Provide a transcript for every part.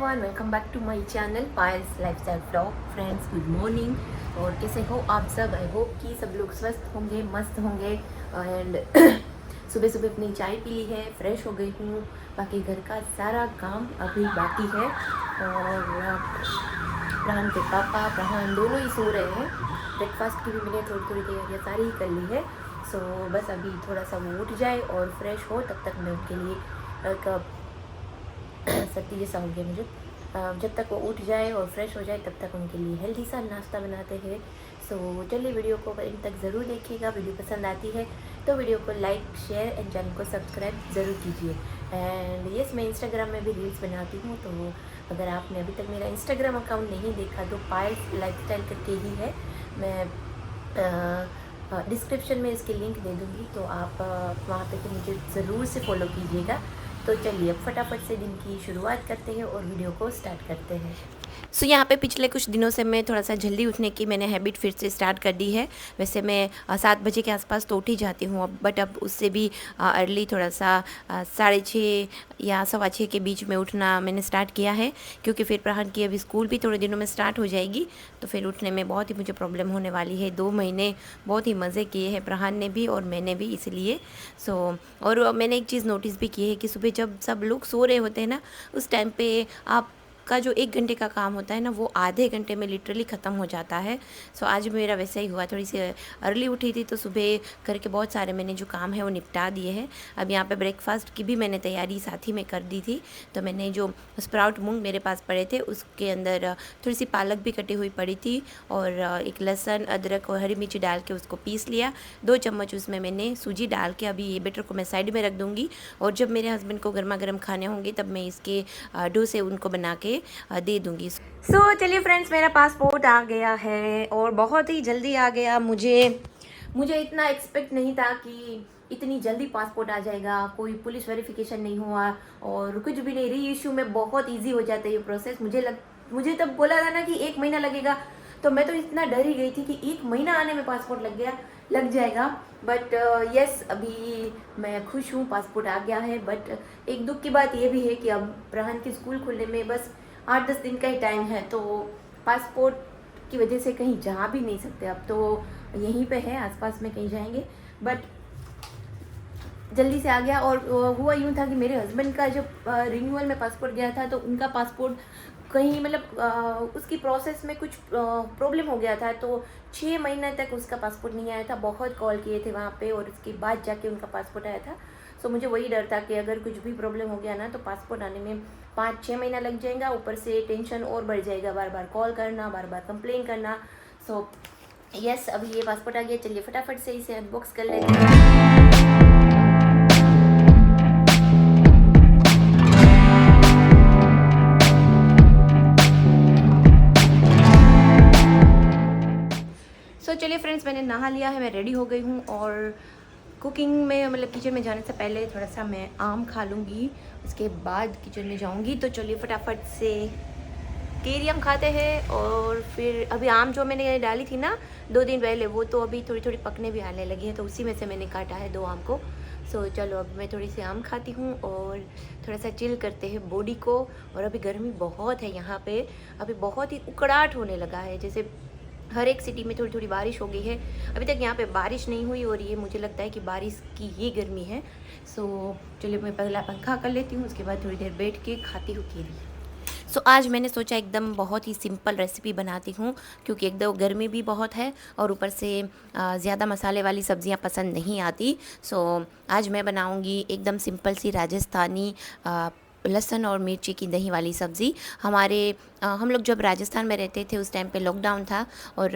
Everyone, welcome back to my channel Payal's lifestyle vlog. Friends, good morning. और कैसे हो आप सब? आई होप कि सब लोग स्वस्थ होंगे, मस्त होंगे। एंड सुबह सुबह अपनी चाय पी ली है, फ्रेश हो गई हूँ। बाकी घर का सारा काम अभी बाकी है। और प्रहान के पापा प्रहान दोनों ही सो रहे हैं। ब्रेकफास्ट की भी मैंने थोड़ी थोड़ी तैयारियाँ सारी ही कर ली है। सो बस अभी थोड़ा सा वो उठ जाए और फ्रेश हो, तब तक मैं उनके लिए एक सर्दी जैसा हो गया मुझे। जब तक वो उठ जाए और फ्रेश हो जाए तब तक उनके लिए हेल्दी सा नाश्ता बनाते हैं। सो चलिए, वीडियो को इन तक ज़रूर देखिएगा। वीडियो पसंद आती है तो वीडियो को लाइक, शेयर एंड चैनल को सब्सक्राइब ज़रूर कीजिए। एंड यस, मैं इंस्टाग्राम में भी रील्स बनाती हूँ, तो अगर आपने अभी तक मेरा इंस्टाग्राम अकाउंट नहीं देखा तो पायल्स लाइफस्टाइल करके ही है। मैं डिस्क्रिप्शन में इसकी लिंक दे दूँगी, तो आप वहाँ पे तो मुझे ज़रूर से फॉलो कीजिएगा। तो चलिए अब फटाफट से दिन की शुरुआत करते हैं और वीडियो को स्टार्ट करते हैं। सो यहाँ पे पिछले कुछ दिनों से मैं थोड़ा सा जल्दी उठने की मैंने हैबिट फिर से स्टार्ट कर दी है। वैसे मैं 7 बजे के आसपास तो उठ ही जाती हूँ अब, बट अब उससे भी अर्ली थोड़ा सा 6:30 या 6:15 के बीच में उठना मैंने स्टार्ट किया है, क्योंकि फिर प्रहान की अभी स्कूल भी थोड़े दिनों में स्टार्ट हो जाएगी। तो फिर उठने में बहुत ही मुझे प्रॉब्लम होने वाली है। 2 महीने बहुत ही मज़े किए हैं प्रहान ने भी और मैंने भी, इसलिए। सो और मैंने एक चीज़ नोटिस भी की है कि सुबह जब सब लोग सो रहे होते हैं ना, उस टाइम पे आप का जो 1 घंटे का काम होता है ना, वो आधे घंटे में लिटरली ख़त्म हो जाता है। सो आज मेरा वैसा ही हुआ। थोड़ी सी अर्ली उठी थी तो सुबह करके बहुत सारे मैंने जो काम है वो निपटा दिए हैं। अब यहाँ पे ब्रेकफास्ट की भी मैंने तैयारी साथ ही में कर दी थी। तो मैंने जो स्प्राउट मूंग मेरे पास पड़े थे उसके अंदर थोड़ी सी पालक भी कटी हुई पड़ी थी, और एक लहसुन, अदरक और हरी मिर्ची डाल के उसको पीस लिया। 2 चम्मच उसमें मैंने सूजी डाल के अभी ये बैटर को मैं साइड में रख दूँगी, और जब मेरे हस्बैंड को गर्मा गर्म खाने होंगे तब मैं इसके डोसे उनको बना के दे दूँगी। सो चलिए फ्रेंड्स, मेरा पासपोर्ट आ गया है और बहुत ही जल्दी आ गया। मुझे इतना एक्सपेक्ट नहीं था कि इतनी जल्दी पासपोर्ट आ जाएगा। कोई पुलिस वेरिफिकेशन नहीं हुआ और कुछ भी नहीं। री इशू में बहुत इजी हो जाता है ये प्रोसेस। मुझे तब बोला था ना कि 1 महीना लगेगा, तो मैं तो इतना डर ही गई थी कि 1 महीना आने में पासपोर्ट लग जाएगा। बट यस, अभी मैं खुश हूँ, पासपोर्ट आ गया है। बट एक दुख की बात ये भी है कि अब प्रहान की स्कूल खुलने में बस 8-10 दिन का ही टाइम है, तो पासपोर्ट की वजह से कहीं जा भी नहीं सकते। अब तो यहीं पे है, आसपास में कहीं जाएंगे। बट जल्दी से आ गया। और हुआ यूँ था कि मेरे हस्बैंड का जब रिन्यूअल में पासपोर्ट गया था, तो उनका पासपोर्ट कहीं मतलब उसकी प्रोसेस में कुछ प्रॉब्लम हो गया था, तो 6 महीने तक उसका पासपोर्ट नहीं आया था। बहुत कॉल किए थे वहाँ पे और उसके बाद जाके उनका पासपोर्ट आया था। सो मुझे वही डर था कि अगर कुछ भी प्रॉब्लम हो गया ना, तो पासपोर्ट आने में 5-6 महीना लग जाएगा। ऊपर से टेंशन और बढ़ जाएगा, बार बार कॉल करना, बार बार कंप्लेन करना। सो यस, अभी ये पासपोर्ट आ गया। चलिए फटाफट से इसे अनबॉक्स कर लेते हैं। सो चलिए फ्रेंड्स, मैंने नहा लिया है, मैं रेडी हो गई हूँ। और कुकिंग में मतलब किचन में जाने से पहले थोड़ा सा मैं आम खा लूँगी, उसके बाद किचन में जाऊँगी। तो चलिए फटाफट से केरी आम खाते हैं। और फिर अभी आम जो मैंने डाली थी ना 2 दिन पहले, वो तो अभी थोड़ी थोड़ी पकने भी आने लगी है, तो उसी में से मैंने काटा है 2 आम को। सो चलो अब मैं थोड़ी सी आम खाती हूँ और थोड़ा सा चिल करते हैं बॉडी को। और अभी गर्मी बहुत है यहाँ पे, अभी बहुत ही उकड़ाहट होने लगा है, जैसे हर एक सिटी में थोड़ी थोड़ी बारिश हो गई है। अभी तक यहाँ पे बारिश नहीं हुई और ये मुझे लगता है कि बारिश की ही गर्मी है। सो चलिए मैं पहला पंखा कर लेती हूँ, उसके बाद थोड़ी देर बैठ के खाती हूँ केरी। सो आज मैंने सोचा एकदम बहुत ही सिंपल रेसिपी बनाती हूँ, क्योंकि एकदम गर्मी भी बहुत है और ऊपर से ज़्यादा मसाले वाली सब्ज़ियाँ पसंद नहीं आती। सो आज मैं बनाऊँगी एकदम सिंपल सी राजस्थानी लहसुन और मिर्ची की दही वाली सब्ज़ी। हम लोग जब राजस्थान में रहते थे उस टाइम पे लॉकडाउन था और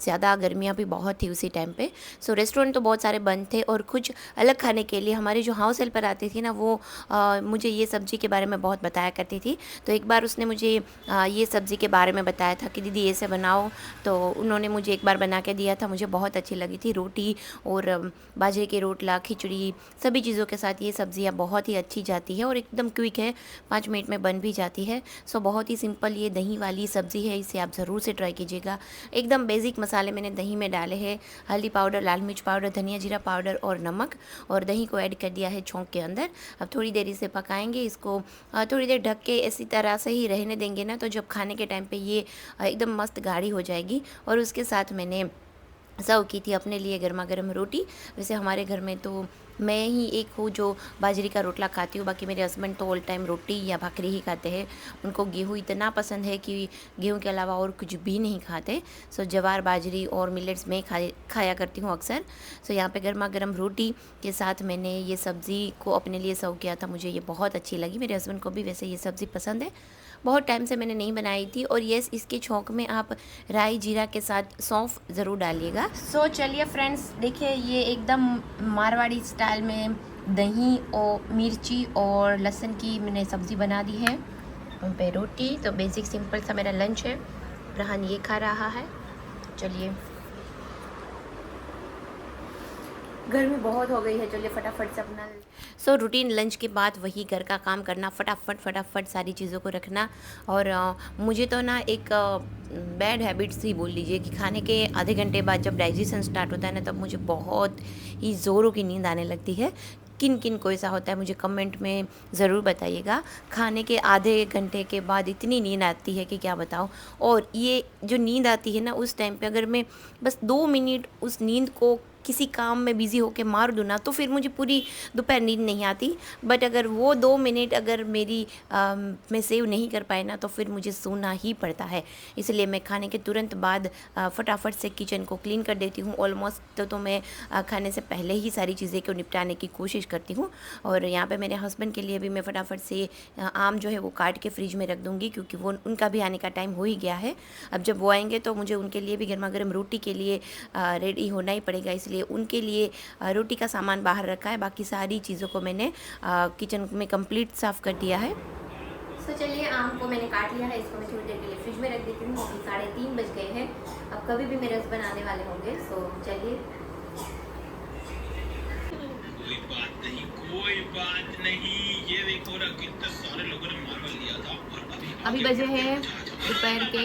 ज़्यादा गर्मियाँ भी बहुत थी उसी टाइम पे। सो रेस्टोरेंट तो बहुत सारे बंद थे और कुछ अलग खाने के लिए हमारी जो हाउस हेल्पर आती थी ना, वो मुझे ये सब्ज़ी के बारे में बहुत बताया करती थी। तो एक बार उसने मुझे ये सब्ज़ी के बारे में बताया था कि दीदी ऐसे बनाओ, तो उन्होंने मुझे एक बार बना के दिया था, मुझे बहुत अच्छी लगी थी। रोटी और बाजरे के रोटला, खिचड़ी, सभी चीज़ों के साथ ये सब्ज़ियाँ बहुत ही अच्छी जाती है और एकदम क्विक क्विक है, 5 मिनट में बन भी जाती है। सो बहुत ही सिंपल ये दही वाली सब्ज़ी है, इसे आप ज़रूर से ट्राई कीजिएगा। एकदम बेसिक मसाले मैंने दही में डाले हैं, हल्दी पाउडर, लाल मिर्च पाउडर, धनिया जीरा पाउडर और नमक, और दही को ऐड कर दिया है छोंक के अंदर। अब थोड़ी देर इसे पकाएंगे, इसको थोड़ी देर ढक के इसी तरह से ही रहने देंगे ना, तो जब खाने के टाइम पे ये एकदम मस्त गाढ़ी हो जाएगी। और उसके साथ मैंने सर्व की थी अपने लिए गर्मा गर्म रोटी। वैसे हमारे घर में तो मैं ही एक हूँ जो बाजरी का रोटला खाती हूँ, बाकी मेरे हस्बैंड तो ऑल टाइम रोटी या भाकरी ही खाते हैं। उनको गेहूँ इतना पसंद है कि गेहूँ के अलावा और कुछ भी नहीं खाते। सो जवार, बाजरी और मिलेट्स में खाया करती हूँ अक्सर। सो यहाँ पे गर्मा गर्म रोटी के साथ मैंने ये सब्ज़ी को अपने लिए सर्व किया था। मुझे ये बहुत अच्छी लगी, मेरे हस्बैंड को भी वैसे ये सब्ज़ी पसंद है। बहुत टाइम से मैंने नहीं बनाई थी। और यस, इसके छोंक में आप राई जीरा के साथ सौंफ ज़रूर डालिएगा। सो चलिए फ्रेंड्स, देखिए ये एकदम मारवाड़ी स्टाइल में दही और मिर्ची और लहसुन की मैंने सब्ज़ी बना दी है। उन पे रोटी, तो बेसिक सिंपल सा मेरा लंच है। रहन ये खा रहा है। चलिए, गर्मी बहुत हो गई है, चलिए फटाफट से अपना रूटीन लंच के बाद वही घर का काम करना, फटाफट सारी चीज़ों को रखना। और मुझे तो ना एक बैड हैबिट्स ही बोल लीजिए कि खाने के आधे घंटे बाद जब डाइजेशन स्टार्ट होता है ना, तब मुझे बहुत ही ज़ोरों की नींद आने लगती है। किन किन को ऐसा होता है मुझे कमेंट में ज़रूर बताइएगा। खाने के आधे घंटे के बाद इतनी नींद आती है कि क्या बताऊँ। और ये जो नींद आती है ना, उस टाइम पे अगर मैं बस 2 मिनट उस नींद को किसी काम में बिज़ी होकर मार दूँ ना, तो फिर मुझे पूरी दोपहर नींद नहीं आती। बट अगर वो 2 मिनट अगर मेरी मैं सेव नहीं कर पाए ना, तो फिर मुझे सोना ही पड़ता है। इसलिए मैं खाने के तुरंत बाद फटाफट से किचन को क्लीन कर देती हूँ। ऑलमोस्ट तो मैं खाने से पहले ही सारी चीज़ें को निपटाने की कोशिश करती हूँ। और यहाँ पे मेरे हस्बैंड के लिए भी मैं फटाफट से आम जो है वो काट के फ्रिज में रख दूँगी, क्योंकि वो उनका भी आने का टाइम हो ही गया है। अब जब वो आएंगे तो मुझे उनके लिए भी गर्मा गर्म रोटी के लिए रेडी होना ही पड़ेगा। इसलिए उनके लिए रोटी का सामान बाहर रखा है, बाकी सारी चीज़ों को मैंने किचन में कंप्लीट साफ़ कर दिया है। तो चलिए, आम को मैंने काट लिया है, इसको मैं थोड़ी देर के लिए फ्रिज में रख देती हूँ। अभी 3:30 बज गए हैं। अब कभी भी मेरे हस्बैंड आने वाले होंगे। सो चलिए, कोई बात नहीं, ये देखो ना कितने सारे लोगों ने मार्बल लिया था। अभी बजे हैं दोपहर के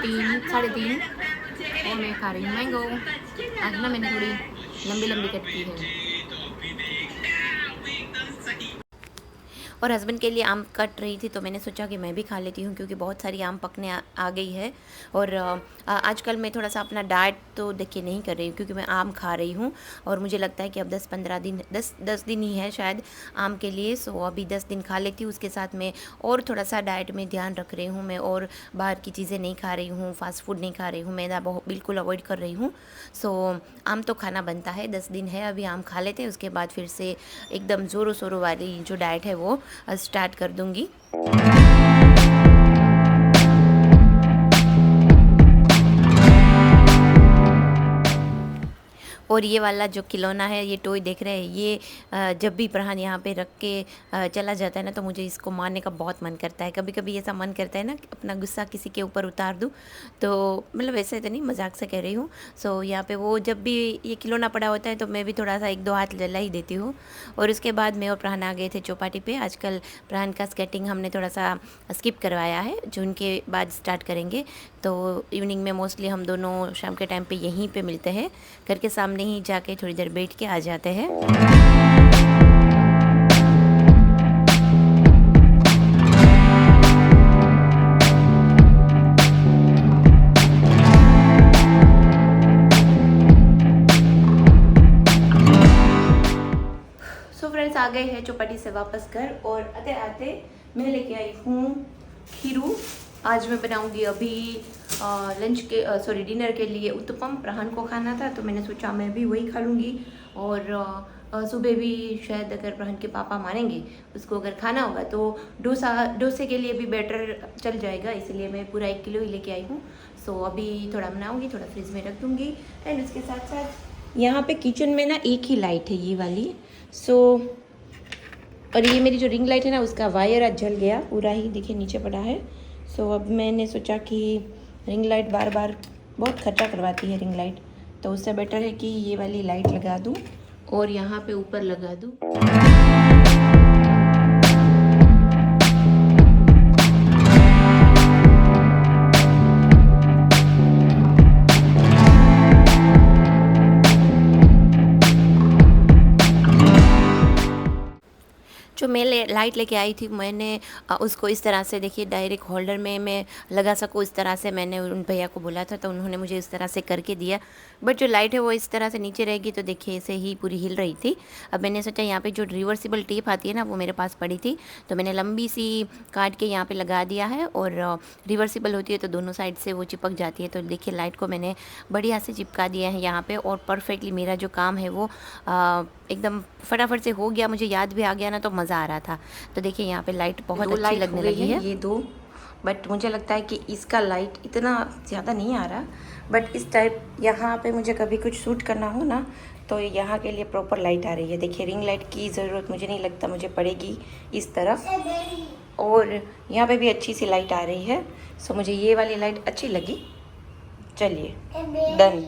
3, 3:30 और मैं खा रही हूँ मैंगो। आज ना मैंने थोड़ी लंबी लंबी कट की है। और हस्बैंड के लिए आम कट रही थी, तो मैंने सोचा कि मैं भी खा लेती हूँ, क्योंकि बहुत सारी आम पकने आ गई है। और आजकल मैं थोड़ा सा अपना डाइट तो देखिए नहीं कर रही हूँ, क्योंकि मैं आम खा रही हूँ। और मुझे लगता है कि अब 10-15 दिन 10 दिन ही है शायद आम के लिए। सो अभी 10 दिन खा लेती हूँ। उसके साथ में और थोड़ा सा डाइट में ध्यान रख रही हूँ मैं, और बाहर की चीज़ें नहीं खा रही हूँ, फास्ट फूड नहीं खा रही हूँ, मैदा बिल्कुल अवॉइड कर रही हूँ। सो आम तो खाना बनता है, 10 दिन है अभी आम खा लेते हैं। उसके बाद फिर से एकदम ज़ोरों शोरों वाली जो डाइट है वो स्टार्ट कर दूंगी। और ये वाला जो खिलौना है, ये टॉय देख रहे हैं, ये जब भी प्रहान यहाँ पे रख के चला जाता है ना, तो मुझे इसको मारने का बहुत मन करता है। कभी कभी ऐसा मन करता है ना, अपना गुस्सा किसी के ऊपर उतार दूँ। तो मतलब वैसे तो नहीं, मजाक से कह रही हूँ। सो यहाँ पे वो जब भी ये खिलौना पड़ा होता है, तो मैं भी थोड़ा सा 1-2 हाथ जला ही देती हूँ। और उसके बाद मैं और प्रहान आ गए थे चौपाटी पे। आजकल प्रहान का स्केटिंग हमने थोड़ा सा स्किप करवाया है, जो उनके बाद स्टार्ट करेंगे। तो इवनिंग में मोस्टली हम दोनों शाम के टाइम पे यहीं पे मिलते हैं, घर के सामने ही जाके थोड़ी देर बैठ के आ जाते हैं। सो फ्रेंड्स, आ गए हैं चौपाटी से वापस घर, और आते आते मैं लेके आई हूँ खीरू। आज मैं बनाऊंगी अभी डिनर के लिए उत्तपम। प्रहान को खाना था, तो मैंने सोचा मैं भी वही खा लूँगी। और सुबह भी शायद अगर प्रहान के पापा मानेंगे, उसको अगर खाना होगा, तो डोसे के लिए भी बैटर चल जाएगा। इसलिए मैं पूरा 1 किलो ही लेके आई हूँ। सो अभी थोड़ा बनाऊँगी, थोड़ा फ्रिज में रख दूँगी। एंड उसके साथ साथ यहाँ पे किचन में ना एक ही लाइट है, ये वाली। और ये मेरी जो रिंग लाइट है ना, उसका वायर आज जल गया पूरा ही, देखिए नीचे पड़ा है। अब मैंने सोचा कि रिंग लाइट बार बार बहुत खर्चा करवाती है रिंग लाइट, तो उससे बेटर है कि ये वाली लाइट लगा दूँ और यहाँ पे ऊपर लगा दूँ। मैं लाइट लेके आई थी, मैंने उसको इस तरह से देखिए डायरेक्ट होल्डर में मैं लगा सकूँ इस तरह से मैंने उन भैया को बोला था, तो उन्होंने मुझे इस तरह से करके दिया। बट जो लाइट है वो इस तरह से नीचे रहेगी, तो देखिए ऐसे ही पूरी हिल रही थी। अब मैंने सोचा यहाँ पे जो रिवर्सिबल टेप आती है ना, वो मेरे पास पड़ी थी, तो मैंने लंबी सी काट के यहाँ पे लगा दिया है, और रिवर्सिबल होती है तो दोनों साइड से वो चिपक जाती है। तो देखिए लाइट को मैंने बढ़िया से चिपका दिया है यहाँ पे, और परफेक्टली मेरा जो काम है वो एकदम फटाफट से हो गया। मुझे याद भी आ गया ना, तो मज़ा आ रहा था। तो देखिए यहाँ पे लाइट बहुत अच्छी लगने लगी है, ये दो। बट मुझे लगता है कि इसका लाइट इतना ज़्यादा नहीं आ रहा, बट इस टाइप यहाँ पे मुझे कभी कुछ शूट करना हो ना, तो यहाँ के लिए प्रॉपर लाइट आ रही है। देखिए रिंग लाइट की ज़रूरत मुझे नहीं लगता मुझे पड़ेगी इस तरफ, और यहाँ पे भी अच्छी सी लाइट आ रही है। सो मुझे ये वाली लाइट अच्छी लगी। चलिए डन।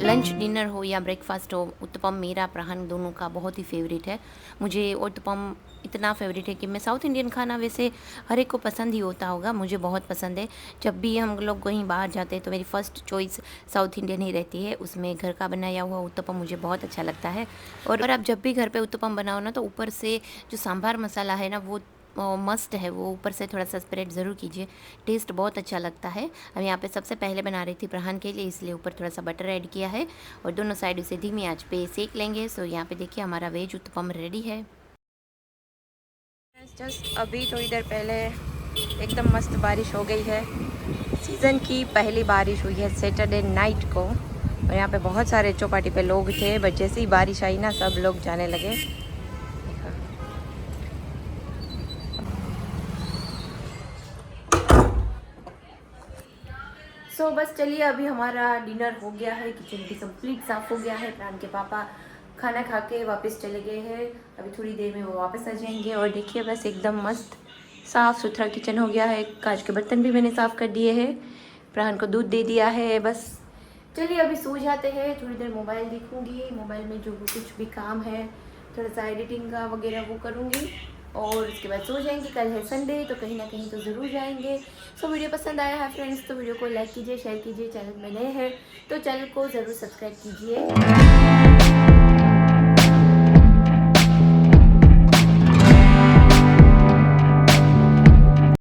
लंच डिनर हो या ब्रेकफास्ट हो, उत्तपम मेरा प्रहन दोनों का बहुत ही फेवरेट है। मुझे उत्तपम इतना फेवरेट है कि मैं साउथ इंडियन खाना वैसे हर एक को पसंद ही होता होगा, मुझे बहुत पसंद है। जब भी हम लोग कहीं बाहर जाते हैं तो मेरी फ़र्स्ट चॉइस साउथ इंडियन ही रहती है। उसमें घर का बनाया हुआ उत्तपम मुझे बहुत अच्छा लगता है। और आप जब भी घर पे उत्तपम बनाओ ना, तो ऊपर से जो सांभर मसाला है ना, वो मस्ट है, वो ऊपर से थोड़ा सा स्प्रेड ज़रूर कीजिए, टेस्ट बहुत अच्छा लगता है। अब यहाँ पे सबसे पहले बना रही थी प्रहन के लिए, इसलिए ऊपर थोड़ा सा बटर ऐड किया है, और दोनों साइड उसे धीमी आंच पे सेक लेंगे। सो यहाँ पे देखिए हमारा वेज उत्तपम रेडी है। जस्ट अभी थोड़ी देर पहले एकदम मस्त बारिश हो गई है। सीज़न की पहली बारिश हुई है सैटरडे नाइट को, और यहाँ पे बहुत सारे चौपाटी पे लोग थे, बट जैसे ही बारिश आई ना, सब लोग जाने लगे। सो बस चलिए, अभी हमारा डिनर हो गया है, किचन भी कंप्लीट साफ़ हो गया है। प्राण के पापा खाना खा के वापस चले गए हैं, अभी थोड़ी देर में वो वापस आ जाएंगे। और देखिए बस एकदम मस्त साफ़ सुथरा किचन हो गया है। कांच के बर्तन भी मैंने साफ़ कर दिए हैं, प्राण को दूध दे दिया है। बस चलिए अभी सो जाते हैं, थोड़ी देर मोबाइल देखूँगी, मोबाइल में जो कुछ भी काम है थोड़ा सा एडिटिंग का वगैरह वो करूँगी, और उसके बाद सो जाएंगे। कल है संडे, तो कहीं ना कहीं तो ज़रूर जाएंगे। सो वीडियो पसंद आया है फ्रेंड्स, तो वीडियो को लाइक कीजिए, शेयर कीजिए। चैनल में नए हैं तो चैनल को ज़रूर सब्सक्राइब कीजिए।